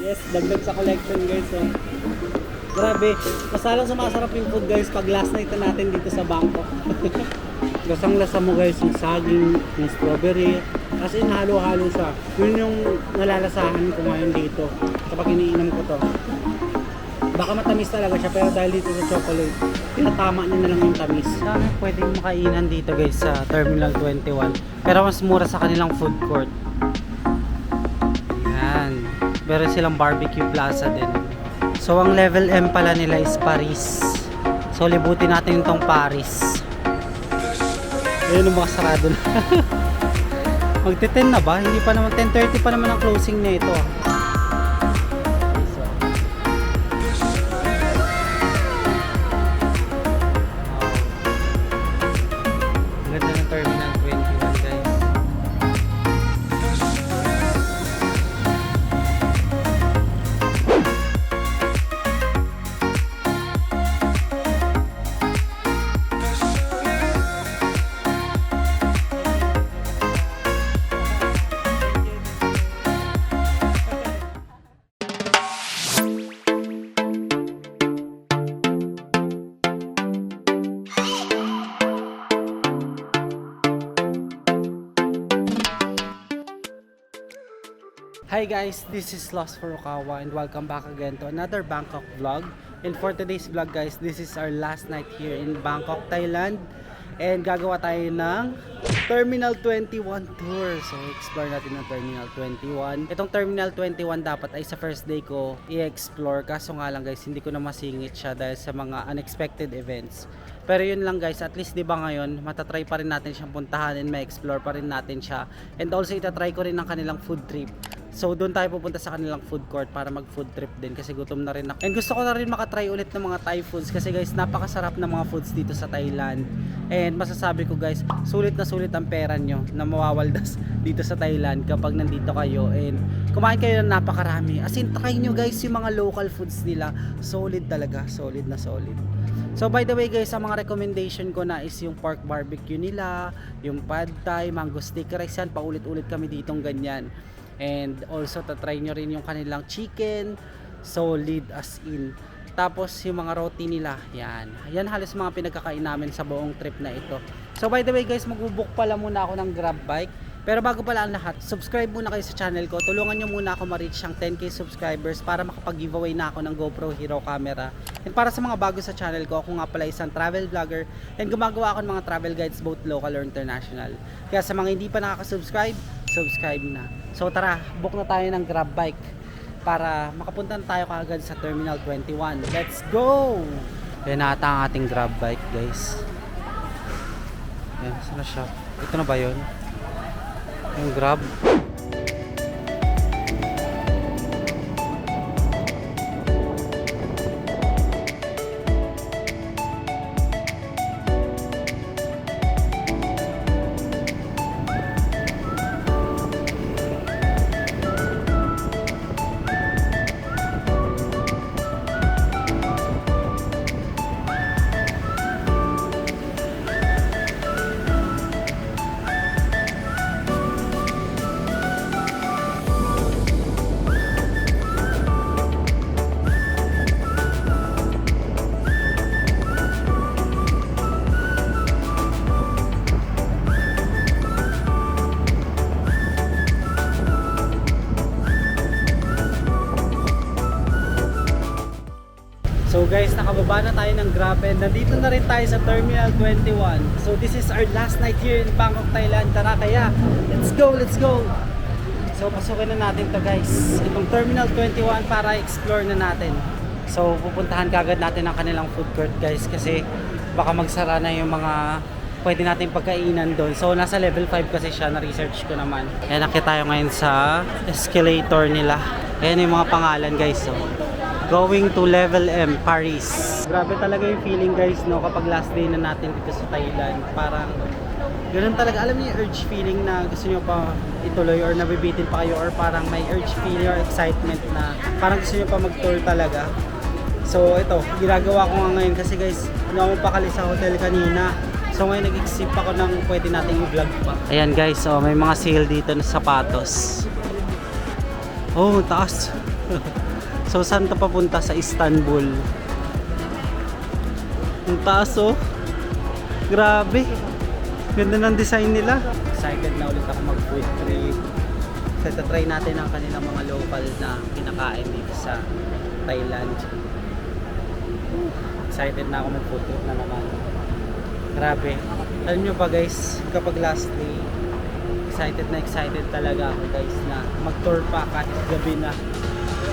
Yes, dagdag sa collection guys. So, grabe, masalang sumasarap yung food guys pag last night na natin dito sa Bangkok. Lasang-lasa mo guys yung saging, yung strawberry. As in, halo-halo siya. Yun yung nalalasahan ko ngayon dito kapag iniinom ko to. Baka matamis talaga siya pero dahil dito sa chocolate, pinatama niya na lang yung tamis. Dami pwedeng makainan dito guys sa Terminal 21. Pero mas mura sa kanilang food court. Yan. Meron silang barbecue plaza din. So ang level M pala nila is Paris. So libutin natin itong Paris. Ayun yung mga sarado na. Magte-10 na ba? Hindi pa naman, 10:30 pa naman ang closing na ito. Ganda ng Terminal 21 guys. Hi guys, this is Lost Furukawa and welcome back again to another Bangkok vlog. And for today's vlog guys, this is our last night here in Bangkok, Thailand. And gagawa tayo ng Terminal 21 tour. So explore natin ang Terminal 21. Itong Terminal 21 dapat ay sa first day ko i-explore. Kaso nga lang guys, hindi ko na masingit siya dahil sa mga unexpected events. Pero yun lang guys, at least 'di ba ngayon, matatry pa rin natin siyang puntahan and ma-explore pa rin natin siya. And also itatry ko rin ang kanilang food trip. So doon tayo pupunta sa kanilang food court para mag food trip din kasi gutom na rin ako. And gusto ko na rin makatry ulit ng mga Thai foods kasi guys, napakasarap ng mga foods dito sa Thailand. And masasabi ko guys, sulit na sulit ang pera nyo na mawawaldas dito sa Thailand kapag nandito kayo. And kumain kayo ng napakarami. As in, try nyo guys yung mga local foods nila. Solid talaga, solid na solid. So by the way guys, ang mga recommendation ko na is yung pork barbecue nila, yung pad thai, mango sticky rice yan, paulit-ulit kami ditong ganyan. And also tatry nyo rin yung kanilang chicken, solid as in. Tapos yung mga roti nila, yan halos mga pinagkakain namin sa buong trip na ito. So by the way guys, mag-book pala muna ako ng grab bike. Pero bago pala ang lahat, subscribe muna kayo sa channel ko. Tulungan nyo muna ako ma-reach ang 10k subscribers para makapag-giveaway na ako ng GoPro Hero camera. And para sa mga bago sa channel ko, ako nga pala isang travel vlogger and gumagawa ako ng mga travel guides both local or international. Kaya sa mga hindi pa nakaka-subscribe, subscribe na. So tara, book na tayo ng grab bike para makapunta na tayo kaagad sa Terminal 21. Let's go! Yan na ata ang ating grab bike guys. Yan, saan na siya? Ito na ba yun? Yung grab. So guys, nakababa na tayo ng Grab and nandito na rin tayo sa Terminal 21. So this is our last night here in Bangkok, Thailand. Tara kaya, let's go, let's go! So pasukin na natin to guys, itong Terminal 21 para explore na natin. So pupuntahan kagad natin ang kanilang food court guys kasi baka magsara na yung mga pwede natin pagkainan doon. So nasa level 5 kasi siya, na-research ko naman. Ayan, nakita tayo ngayon sa escalator nila. Ayan yung mga pangalan guys. So going to level M, Paris. Grabe talaga yung feeling guys, no, kapag last day na natin dito sa Thailand. Parang ganoon talaga, alam niyo yung urge feeling na gusto niyo pa ituloy or nabibitin pa kayo or parang may urge feeling or excitement na parang gusto niyo pa mag-tour talaga. So ito, ginagawa ko nga ngayon kasi guys, hindi ako pakali sa hotel kanina. So ngayon nag-exip ako ng pwede nating i-vlog pa. Ayan guys, so may mga sale dito na sapatos. Oh, taas. So, saan to papunta? Sa Istanbul. Ang taas, oh. Grabe. Ganda ng design nila. Excited na ulit ako mag-food trip. So, try natin ang kanilang mga local na kinakain dito sa Thailand. Excited na ako mag-food trip na naman. Grabe. Alam nyo ba guys, kapag last day, excited talaga ako guys na mag-tour pa kahit gabi na.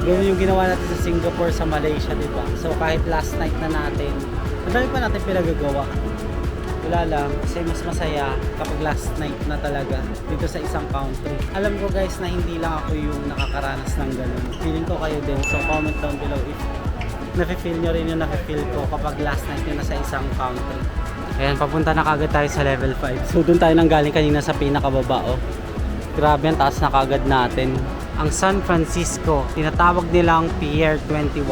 Gawin yung ginawa natin sa Singapore, sa Malaysia, diba? So kahit last night na natin, ang dami pa natin pinagagawa. Wala lang, kasi mas masaya kapag last night na talaga dito sa isang country. Alam ko guys na hindi lang ako yung nakakaranas ng ganun. Feeling ko kayo din, so comment down below if nafe-feel nyo rin yung nafe-feel ko kapag last night nyo na sa isang country. Ayan, papunta na kagad tayo sa level 5. So doon tayo nang galing kanina sa pinakababa, oh. Grabe, ang taas na kagad natin. Ang San Francisco, tinatawag nilang Pier 21.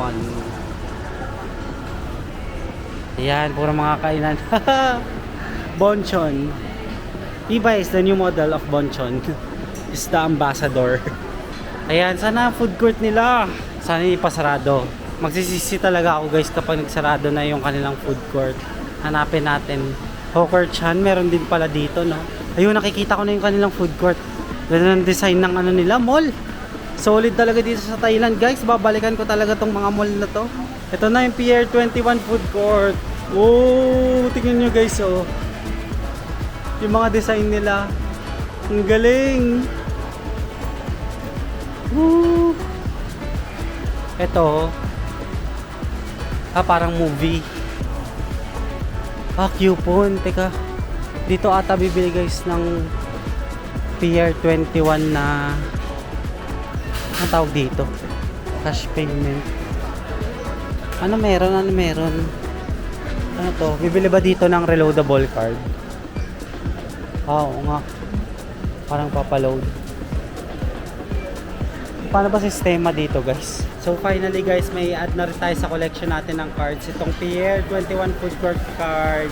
Ayan, puro mga kainan. Bonchon. Iba is the new model of Bonchon. Is the ambassador. Ayan, sana ang food court nila. Sana ipasarado. Magsisisi talaga ako guys kapag nagsarado na yung kanilang food court. Hanapin natin. Hawker Chan, meron din pala dito, no? Ayun, nakikita ko na yung kanilang food court. Ganda ng design ng ano nila, mall. Solid talaga dito sa Thailand, guys. Babalikan ko talaga tong mga mall na to. Ito na yung Pier 21 food court. Oh, tingnan nyo guys, oh. Yung mga design nila. Ang galing. Woo. Ito. Parang movie. Coupon. Teka. Dito ata bibili guys ng Pier 21 na ang tawag dito. Cash payment. Ano meron? Ano to? Bibili ba dito ng reloadable card? Oo nga. Parang papaload. Paano ba sistema dito guys? So finally guys, may add na rin tayo sa collection natin ng cards. Itong Pier 21 food court card.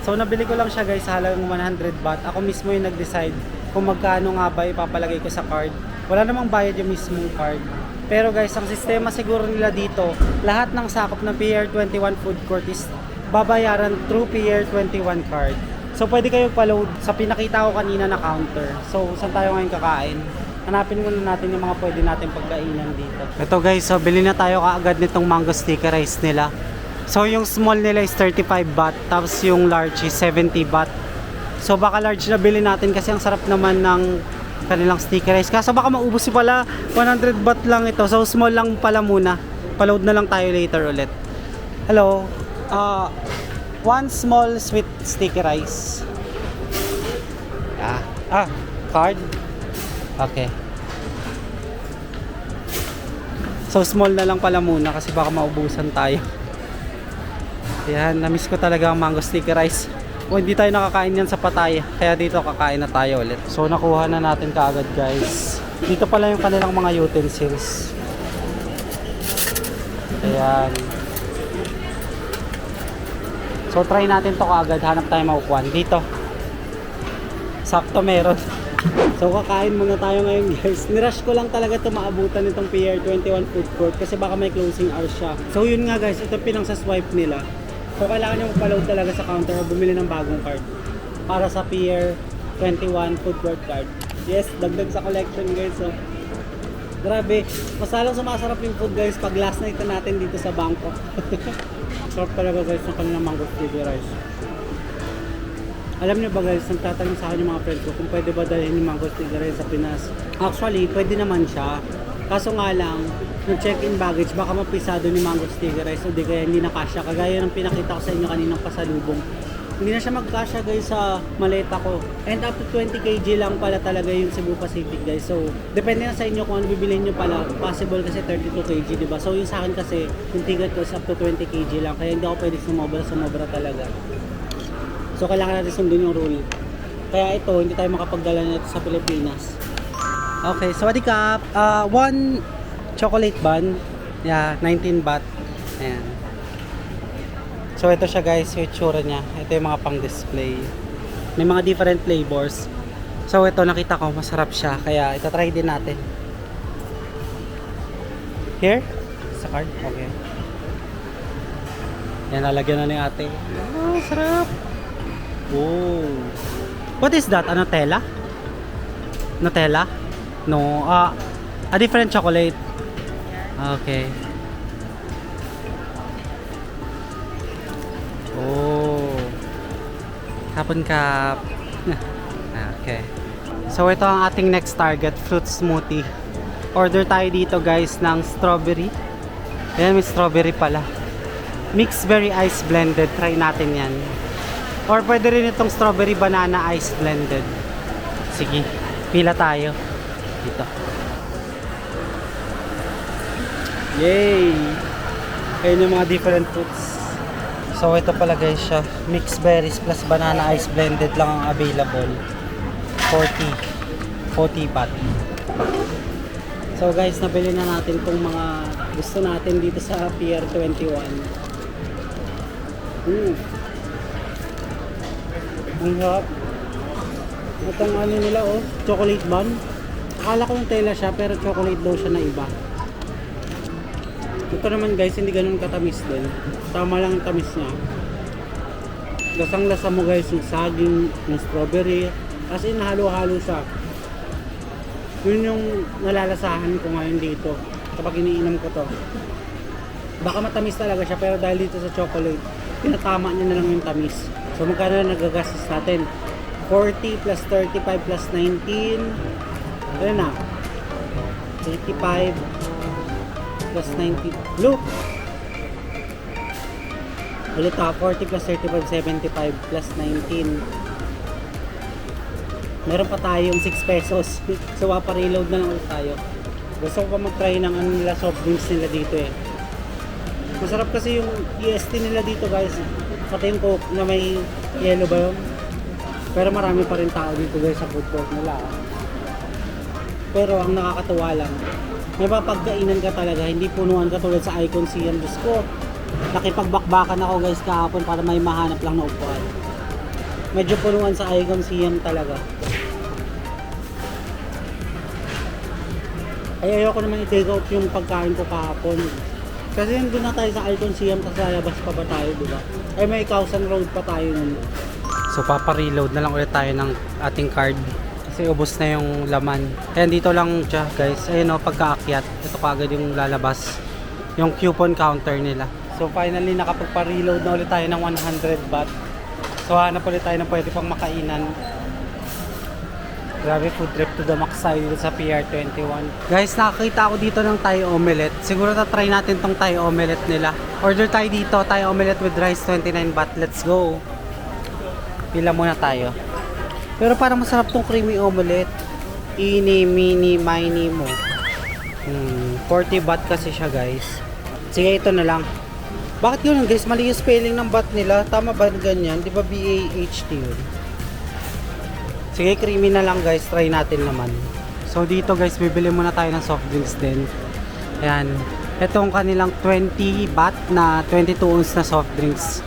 So nabili ko lang siya guys sa halagang 100 baht. Ako mismo yung nag-decide kung magkano nga ba ipapalagay ko sa card. Wala namang bayad yung mismong card. Pero guys, ang sistema siguro nila dito, lahat ng sakop ng Pier 21 food court is babayaran through Pier 21 card. So pwede kayo pa-load sa pinakita ko kanina na counter. So saan tayo ngayon kakain? Hanapin muna natin yung mga pwede natin pagkainan dito. Ito guys, so bili na tayo kaagad nitong mango sticky rice nila. So yung small nila is 35 baht, tapos yung large is 70 baht. So baka large na bili natin kasi ang sarap naman ng kanilang sticky rice. Kaso baka maubos pala, 100 baht lang ito. So small lang pala muna. Pa-load na lang tayo later ulit. Hello. One small sweet sticky rice. Card. Okay. So small na lang pala muna kasi baka maubusan tayo. Ayan, na-miss ko talaga ang mango sticky rice. Kung hindi tayo nakakain yan sa Pattaya, kaya dito kakain na tayo ulit. So nakuha na natin kaagad guys. Dito pala yung kanilang mga utensils. Ayan. So try natin to kaagad, hanap tayo maupuan. Dito. Sakto meron. So kakain muna tayo ngayon guys. Nirush ko lang talaga ito maabutan itong Pier 21 food court kasi baka may closing hours siya. So yun nga guys, ito pinang sa swipe nila. So kailangan nyo magpa-load talaga sa counter o bumili ng bagong card para sa Pier 21 food court card. Yes, dagdag sa collection guys. So grabe, mas lalong sumasarap yung food guys pag last night na natin dito sa Bangkok. Sarap talaga guys ng kanilang mango sticky rice. Alam niyo ba guys, nagtatanong sa akin yung mga friend ko kung pwede ba dalhin yung mango sticky rice sa Pinas. Actually, pwede naman siya. Kaso nga lang, yung check-in baggage, baka mapisado ni mango sticky rice o di kaya hindi na kasya. Kagaya ng pinakita ko sa inyo kaninang pasalubong. Hindi na siya magkasya guys sa maleta ko. And up to 20 kg lang pala talaga yung Cebu Pacific guys. So, depende na sa inyo kung ano bibilhin nyo pala. Possible kasi 32 kg, diba? So, yung sa akin kasi, yung ticket ko is up to 20 kg lang. Kaya hindi ako pwede sumobra talaga. So, kailangan natin sundin yung rule. Kaya ito, hindi tayo makapagdala nito sa Pilipinas. Okay, Sawadee Kap. One chocolate bun. Yeah, 19 baht. Ayan. So, ito siya guys, yung itsura niya. Ito yung mga pang-display. May mga different flavors. So, ito nakita ko, masarap siya. Kaya, ito try din natin. Here? Sa card? Okay. Yan, nalagyan na ni ate. Oh, sarap. Oh. What is that? Ano, Nutella? Nutella? No. A different chocolate. Okay. Oh. Hapon cup. Okay. So ito ang ating next target, fruit smoothie. Order tayo dito guys ng strawberry. Ayan, may strawberry pala. Mixed berry ice blended. Try natin yan. Or pwede rin itong strawberry banana ice blended. Sige, pila tayo. Dito. Yay! Ayan yung mga different fruits. So ito pala guys siya. Mixed berries plus banana ice blended lang ang available. 40 baht. So guys, nabili na natin itong mga gusto natin dito sa Pier 21. Ang harap. Itong ano nila oh, chocolate bun. Akala ko yung tela siya pero chocolate daw siya na iba. Ito naman guys, hindi ganun katamis din. Tama lang yung tamis niya. Lasang lasa mo guys yung saging, yung strawberry. As in halo-halo siya. Yun yung nalalasahan ko ngayon dito kapag iniinom ko to. Baka matamis talaga siya pero dahil dito sa chocolate, pinatama niya na lang yung tamis. So magkano na nagagastos natin? 40 plus 35 plus 19. Ano na? 85 plus 19. Look! Ulit ha, 40 plus 35, 75 plus 19. Meron pa tayong 6 pesos. So papareload na lang ulit tayo. Gusto ko pa mag-try ng ano nila, soft drinks nila dito eh. Masarap kasi yung EST nila dito guys. Pati yung Coke na may yellow ba yun? Pero marami pa rin tao dito guys sa food court nila. Pero ang nakakatuwa lang, may mapagkainan ka talaga, hindi punuan ka tulad sa Icon Siam. Diyos ko, nakipagbakbakan ako guys kahapon para may mahanap lang na upuan. Medyo punuan sa Icon Siam talaga. Ay ayoko naman i-take out yung pagkain ko kahapon. Kasi nandun na tayo sa Icon Siam, kasi labas pa ba tayo, diba? Ay may Causan Road pa tayo nun. So papareload na lang ulit tayo ng ating card. Kasi ubos na yung laman. Ayan, dito lang siya guys. Ayun o, pagkaakyat. Ito kaagad yung lalabas. Yung coupon counter nila. So finally nakapagpa-reload na ulit tayo ng 100 baht. So hanap ulit tayo ng pwede pang makainan. Grabe, food trip to the max tayo dito sa Pier 21. Guys, nakakita ako dito ng Thai omelette. Siguro try natin tong Thai omelette nila. Order tayo dito, Thai omelette with rice, 29 baht. Let's go. Pila muna tayo. Pero parang masarap tong creamy omelette. Ini, mini, mini mo. 40 baht kasi siya guys. Sige, ito na lang. Bakit yun guys? Mali yung spelling ng baht nila. Tama ba ganyan? Di ba B-A-H-T yun? Sige, creamy na lang guys. Try natin naman. So dito guys, bibili muna tayo ng soft drinks din. Ayan. Itong kanilang 20 baht na 22 ounce na soft drinks.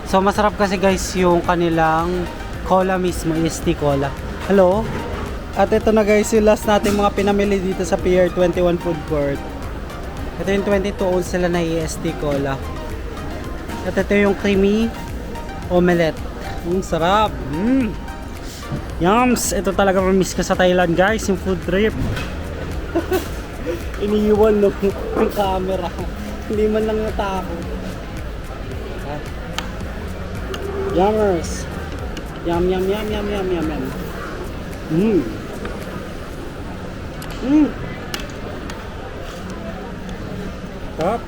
So masarap kasi guys yung kanilang cola mismo, EST cola. Hello? At ito na guys yung last natin mga pinamili dito sa Pier 21 Food Court. Ito yung 22 ounce sila na EST cola. At ito yung creamy omelette. Sarap. Yums! Ito talaga miss ko sa Thailand guys, yung food trip. Iniiwan no, yung camera. Hindi man lang natako. Yummers! Yum yum yum yum yum yum yum. Sarap!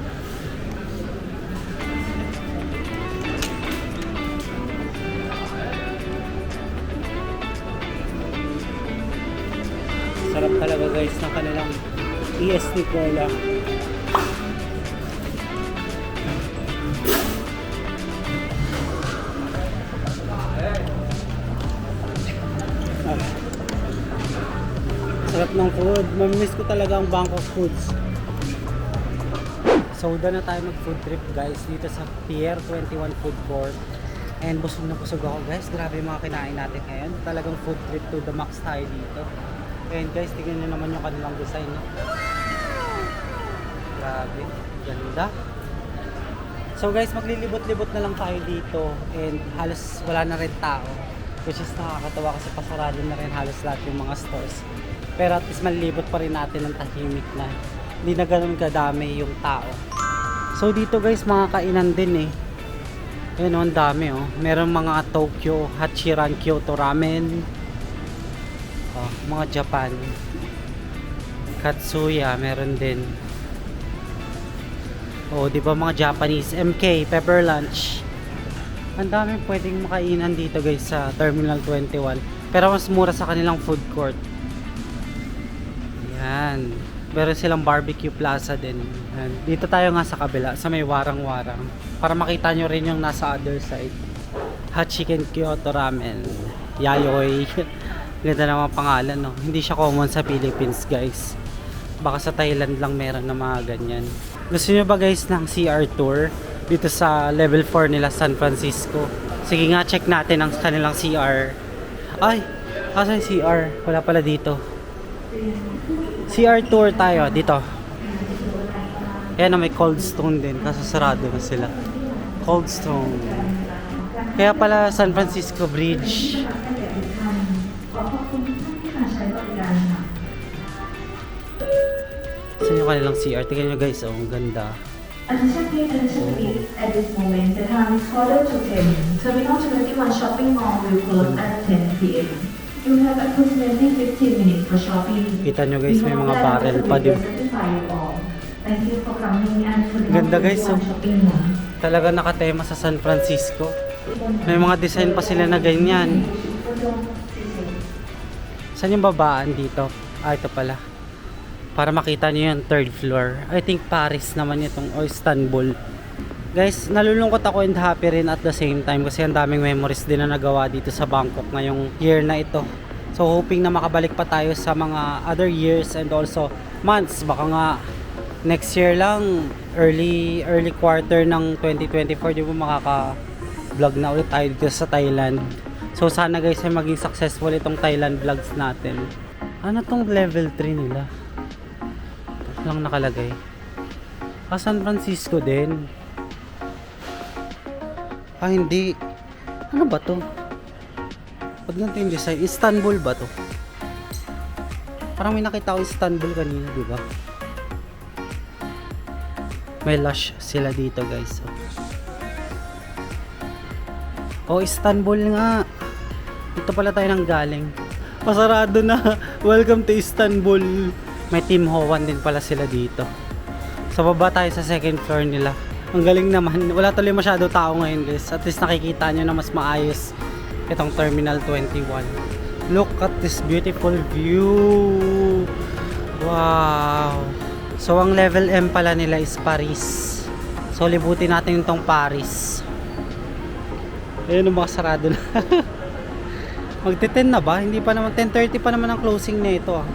Sarap talaga guys ng kanilang EST cola. Sarap ng food. Mamimiss ko talaga ang Bangkok foods. So doon na tayo mag food trip guys dito sa Pier 21 Food Court. And busog na busog ako guys. Grabe yung mga kinain natin ngayon. Talagang food trip to the max tayo dito. And guys, tignan nyo naman yung kanilang design. Grabe, ganda. So guys, maglilibot-libot na lang tayo dito and halos wala na rin tao. Which is nakakatawa kasi pasarado na rin halos lahat yung mga stores. Pero at least malilibot pa rin natin ng tahimik na. Hindi na ganun kadami yung tao. So dito guys, mga kainan din eh. Ayun oh, ang dami oh. Meron mga Tokyo, Hachiran, Kyoto Ramen. Oh, mga Japan. Katsuya, meron din. Oh, di ba mga Japanese, MK, Pepper Lunch. Ang dami pwedeng makainan dito guys sa Terminal 21. Pero mas mura sa kanilang food court. Yan. Meron silang barbecue plaza din. Yan. Dito tayo nga sa kabila, sa may warang-warang. Para makita nyo rin yung nasa other side. Hot Chicken Kyoto Ramen. Yayoi. Ganda naman pangalan, no? Hindi siya common sa Philippines, guys. Baka sa Thailand lang meron na mga ganyan. Gusto nyo ba guys ng CR tour? Dito sa level 4 nila San Francisco. Sige nga, check natin ang kanilang CR. Ay! Asa yung CR? Wala pala dito. CR tour tayo. Dito. Ayan na, may Cold Stone din. Kaso sarado na sila. Cold Stone. Kaya pala San Francisco Bridge. Saan yung kanilang CR? Tingnan nyo guys, oh, ang ganda. Attention please, at this moment, the time is quarter to 10. Terminal 21 shopping mall will close at 10 p.m. You have approximately 15 minutes for shopping. Kita nyo guys, may mga barrel pa din. Thank you for coming and for Ganda guys, oh. shopping mall. Talaga nakatema sa San Francisco. May mga design pa sila na ganyan. Saan yung babaan dito? Ah, ito pala. Para makita nyo yung third floor. I think Paris naman itong o Istanbul. Guys, nalulungkot ako and happy rin at the same time kasi ang daming memories din na nagawa dito sa Bangkok ngayong year na ito. So hoping na makabalik pa tayo sa mga other years and also months. Baka nga next year lang, early quarter ng 2024, di ba makaka-vlog na ulit tayo dito sa Thailand. So sana guys ay maging successful itong Thailand vlogs natin. Ano tong level 3 nila? Lang nakalagay. San Francisco din. Hindi. Ano ba to? Pag ganito yung design, Istanbul ba to? Parang may nakita ko Istanbul kanina, di ba? May Lush sila dito, guys. Oh, Istanbul nga. Dito pala tayo nang galing. Pasarado na. Welcome to Istanbul. May Tim Ho-Wan din pala sila dito. Sa baba tayo sa second floor nila. Ang galing naman. Wala tuloy masyado tao ngayon guys. At least nakikita nyo na mas maayos itong Terminal 21. Look at this beautiful view. Wow. So ang level M pala nila is Paris. So libutin natin itong Paris. Ayun, makasarado na. Magte-10 na ba? Hindi pa naman. 10:30 pa naman ang closing na ito ah.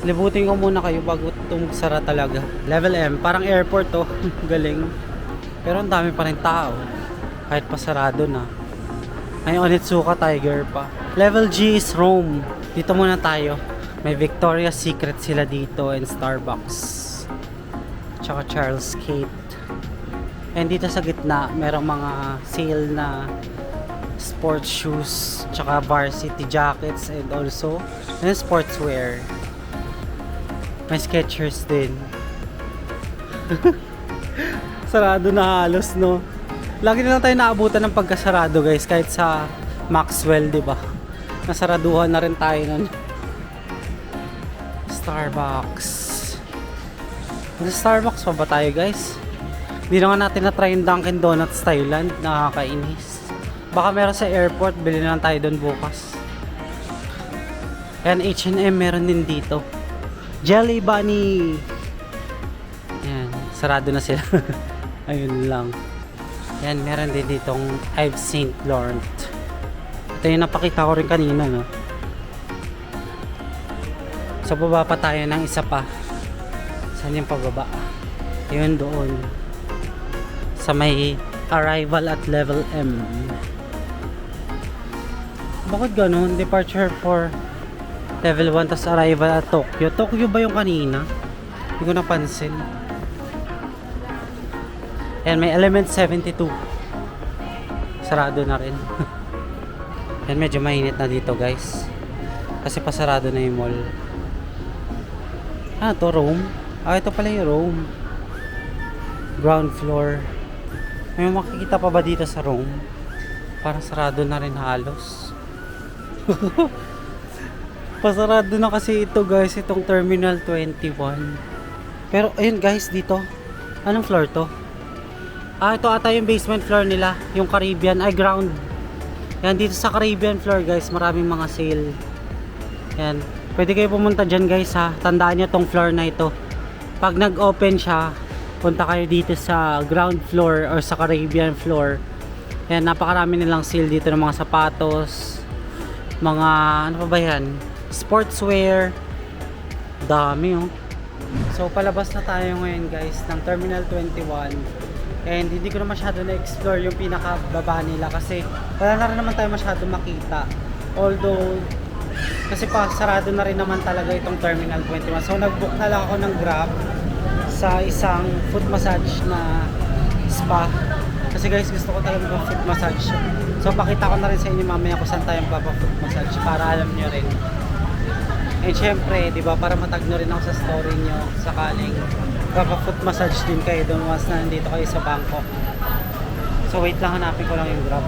Libutin ko muna kayo bago itong sara talaga. Level M, parang airport to. Galing. Pero ang dami pa rin tao. Kahit pasarado na. May Onitsuka Tiger pa. Level G is Rome. Dito muna tayo. May Victoria's Secret sila dito and Starbucks. Tsaka Charles Kate. And dito sa gitna, merong mga sale na sports shoes, tsaka varsity jackets and also sportswear. May Skechers din. Sarado na halos, no? Lagi na lang tayo naabutan ng pagkasarado, guys. Kahit sa Maxwell, di ba? Nasaraduhan na rin tayo nun. Starbucks. Starbucks pa ba tayo, guys? Hindi naman natin na-try yung Dunkin Donuts Thailand. Nakakainis. Baka meron sa airport. Bili na lang tayo doon bukas. Ayan, H&M meron din dito. Jelly Bunny. Ayan, sarado na sila. Ayun lang. Ayan, meron din ditong Yves Saint Laurent. Ito yung napakita ko rin kanina, no? So, baba pa tayo ng isa pa. Saan yung pababa? Ayun, doon. Sa may arrival at level M. Bakit ganun? Departure for level 1 tas arrival at Tokyo. Tokyo ba yung kanina? Hindi ko napansin. Ayan, may Element 72. Sarado na rin. Ayan, medyo mainit na dito guys. Kasi pasarado na yung mall. Ah, to Rome. Ah, ito pala yung Rome. Ground floor. May makikita pa ba dito sa Rome? Parang sarado na rin halos. Pasarado na kasi ito guys, itong Terminal 21. Pero ayun guys, dito. Anong floor to? Ah, ito ata yung basement floor nila. Yung Caribbean, ay ground. Yan, dito sa Caribbean floor guys, maraming mga sale. Yan. Pwede kayo pumunta dyan guys ha. Tandaan nyo tong floor na ito. Pag nag-open siya, punta kayo dito sa ground floor or sa Caribbean floor. Yan, napakarami nilang sale dito ng mga sapatos. Mga, ano pa ba yan? Sportswear. Dami oh. So palabas na tayo ngayon guys ng Terminal 21. And hindi ko na masyado na-explore yung pinakababa nila kasi wala na rin naman tayo masyado makita. Although kasi pa sarado na rin naman talaga itong Terminal 21. So nag-book na lang ako ng Grab sa isang foot massage na spa. Kasi guys, gusto ko talaga ng foot massage. So pakita ko na rin sa inyo mamaya kung saan tayo magpapa-foot massage para alam nyo rin. And syempre, di ba, para matag nyo rin ako sa story nyo sakaling magpapa-foot massage din kayo doon once na nandito kayo sa Bangkok. So wait lang, hanapin ko lang yung Grab.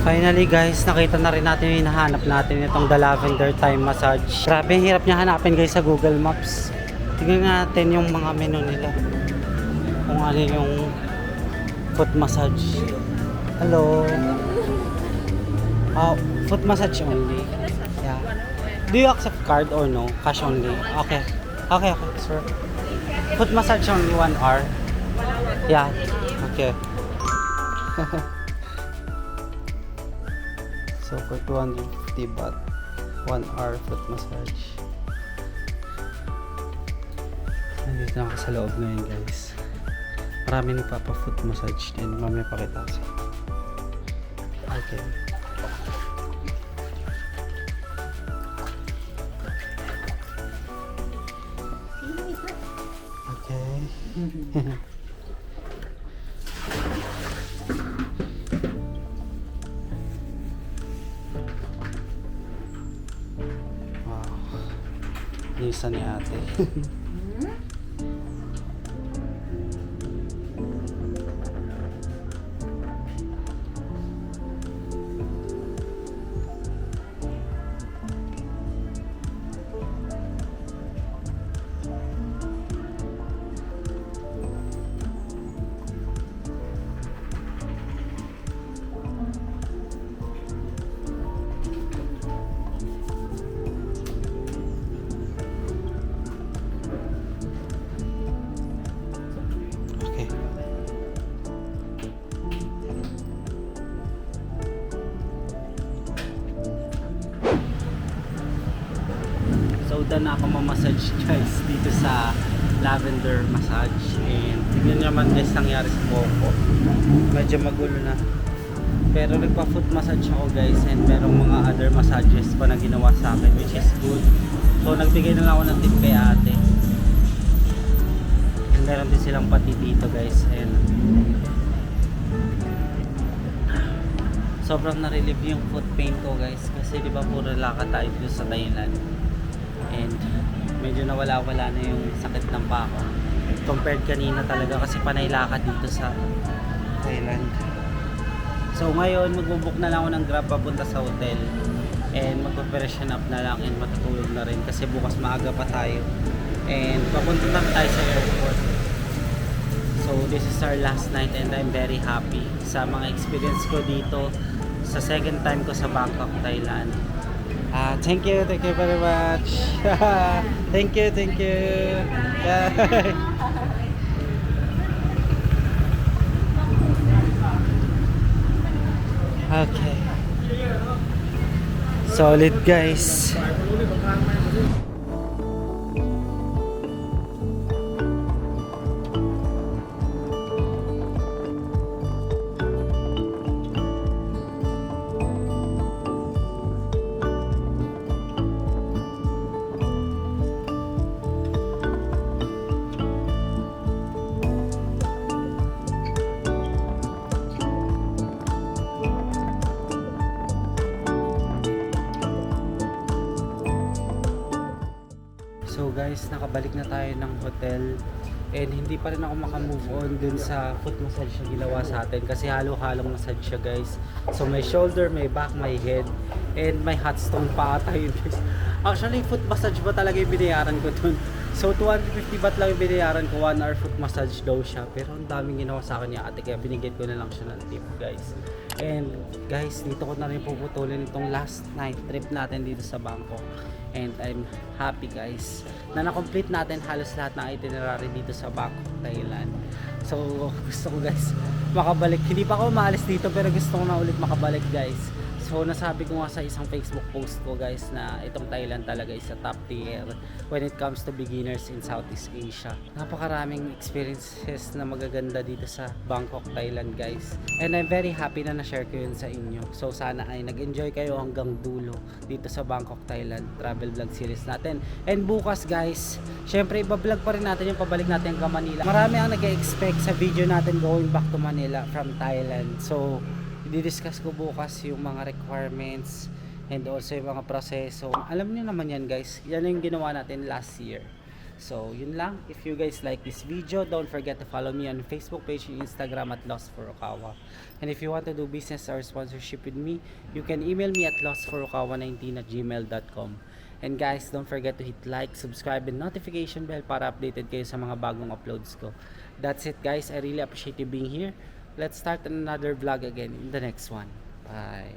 Finally guys, nakita na rin natin yung hinahanap natin, itong The Lavender Thai Massage. Grabe, ang hirap niya hanapin guys sa Google Maps. Tignan natin yung mga menu nila. Kung ano yung foot massage. Hello. Oh, foot massage only. Yeah. Do you accept card or no? Cash only. Okay. Okay, okay, sir. Foot massage only 1 hour. Yeah. Okay. So for 250 baht, 1 hour foot massage. Nandito na ako sa loob ngayon guys. Marami nagpapa-foot massage din. Mamaya pakita ko sa. Okay. Okay. Nisa ni ate. Done na ako mamassage guys dito sa Lavender Massage. And tignan naman guys nangyari sa buhok ko. Medyo magulo na. Pero nagpa-foot massage ako guys, and merong mga other massages pa na ginawa sa akin, which is good. So nagbigay na lang ako ng tip kay ate. And meron din silang pati dito guys. And sobrang na-relieve yung foot pain ko guys, kasi di ba puro lakad tayo dito sa Thailand. And medyo nawala-wala na yung sakit ng paa ko compared kanina talaga, kasi panay lakad dito sa Thailand. So ngayon magbubook na lang ako ng Grab papunta sa hotel, and magpa-freshen up na lang and matutulog na rin kasi bukas maaga pa tayo, and papunta na tayo sa airport. So this is our last night and I'm very happy sa mga experience ko dito sa second time ko sa Bangkok, Thailand. Thank you very much. Thank you. Yeah. Okay. Solid guys. So guys, nakabalik na tayo ng hotel and hindi pa rin ako makamove on dun sa foot massage na ginawa sa atin kasi halo-halong massage siya guys. So may shoulder, may back, may head and may hot stone pa ata yun guys. Actually foot massage ba talaga yung binayaran ko dun? So 250 baht lang yung binayaran ko, 1 hour foot massage daw siya, pero ang daming ginawa sa akin ni ate kaya binigyan ko na lang siya ng tip guys. And guys, dito ko na rin puputulin itong last night trip natin dito sa Bangkok. And I'm happy guys na na-complete natin halos lahat ng itinerary dito sa Bangkok, Thailand. So gusto ko guys makabalik. Hindi pa ako maalis dito pero gusto ko na ulit makabalik guys. So nasabi ko nga sa isang Facebook post ko guys na itong Thailand talaga is sa top tier when it comes to beginners in Southeast Asia. Napakaraming experiences na magaganda dito sa Bangkok, Thailand guys. And I'm very happy na na-share ko yun sa inyo. So sana ay nag-enjoy kayo hanggang dulo dito sa Bangkok, Thailand travel vlog series natin. And bukas guys, syempre iba-vlog pa rin natin yung pabalik natin hanggang Manila. Marami ang nag-expect sa video natin going back to Manila from Thailand. So i-discuss ko bukas yung mga requirements and also yung mga proseso. Alam niyo naman yan guys, yan yung ginawa natin last year. So yun lang, if you guys like this video, don't forget to follow me on Facebook page and Instagram at Lost for Okawa. And if you want to do business or sponsorship with me, you can email me at lostforokawa19@gmail.com. And guys, don't forget to hit like, subscribe, and notification bell para updated kayo sa mga bagong uploads ko. That's it guys, I really appreciate you being here. Let's start another vlog again in the next one. Bye.